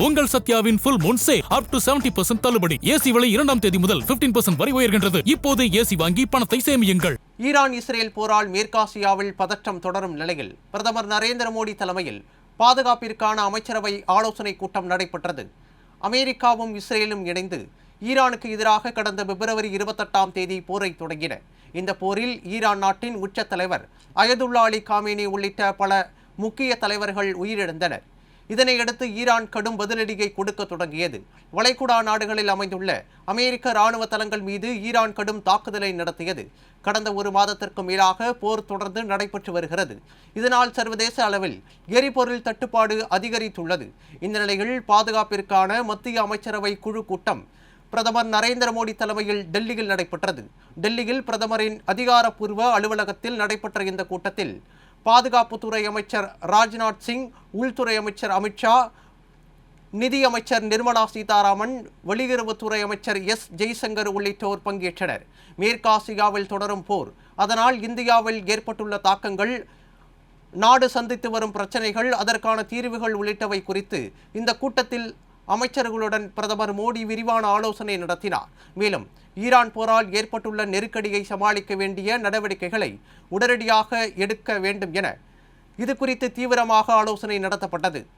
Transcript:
உங்கள் சத்யாவின் full moon sale up to 70% தள்ளுபடி. ஏசி விலை 2ஆம் தேதி முதல் 15% வரை உயர்கின்றது. இப்போது ஏசி வாங்கி பணத்தை சேமியுங்கள். ஈரான் இஸ்ரேல் போரால் மேற்காசியாவில் பதற்றம் தொடரும் நிலையில் பிரதமர் நரேந்திர மோடி தலைமையில் பாதுகாப்பிற்கான அமைச்சரவை ஆலோசனை கூட்டம் நடைபெற்றது. அமெரிக்காவும் இஸ்ரேலும் இணைந்து ஈரானுக்கு எதிராக கடந்த பிப்ரவரி 28ஆம் தேதி போரை தொடங்கின. இந்த போரில் ஈரான் நாட்டின் உச்ச தலைவர் அயதுல்லா அலி காமேனி உள்ளிட்ட பல முக்கிய தலைவர்கள் உயிரிழந்தனர். இதனையடுத்து ஈரான் கடும் பதிலடியை கொடுக்க தொடங்கியது. வளைகுடா நாடுகளில் அமைந்துள்ள அமெரிக்க ராணுவ தளங்கள் மீது ஈரான் கடும் தாக்குதலை நடத்தியது. கடந்த ஒரு மாதத்திற்கு மேலாக போர் தொடர்ந்து நடைபெற்று வருகிறது. இதனால் சர்வதேச அளவில் எரிபொருள் தட்டுப்பாடு அதிகரித்துள்ளது. இந்த நிலையில் பாதுகாப்பிற்கான மத்திய அமைச்சரவை குழு கூட்டம் பிரதமர் நரேந்திர மோடி தலைமையில் டெல்லியில் நடைபெற்றது. டெல்லியில் பிரதமரின் அதிகாரப்பூர்வ அலுவலகத்தில் நடைபெற்ற இந்த கூட்டத்தில் பாதுகாப்புத்துறை அமைச்சர் ராஜ்நாத் சிங், உள்துறை அமைச்சர் அமித்ஷா, நிதி அமைச்சர் நிர்மலா சீதாராமன், வெளியுறவுத்துறை அமைச்சர் எஸ் ஜெய்சங்கர் உள்ளிட்டோர் பங்கேற்றனர். மேற்காசியாவில் தொடரும் போர், அதனால் இந்தியாவில் ஏற்பட்டுள்ள தாக்கங்கள், நாடு சந்தித்து வரும் பிரச்சனைகள், அதற்கான தீர்வுகள் உள்ளிட்டவை குறித்து இந்த கூட்டத்தில் அமைச்சர்களுடன் பிரதமர் மோடி விரிவான ஆலோசனை நடத்தினார். மேலும் ஈரான் போரால் ஏற்பட்டுள்ள நெருக்கடியை சமாளிக்க வேண்டிய நடவடிக்கைகளை உடனடியாக எடுக்க வேண்டும் என இது குறித்து தீவிரமாக ஆலோசனை நடத்தப்பட்டது.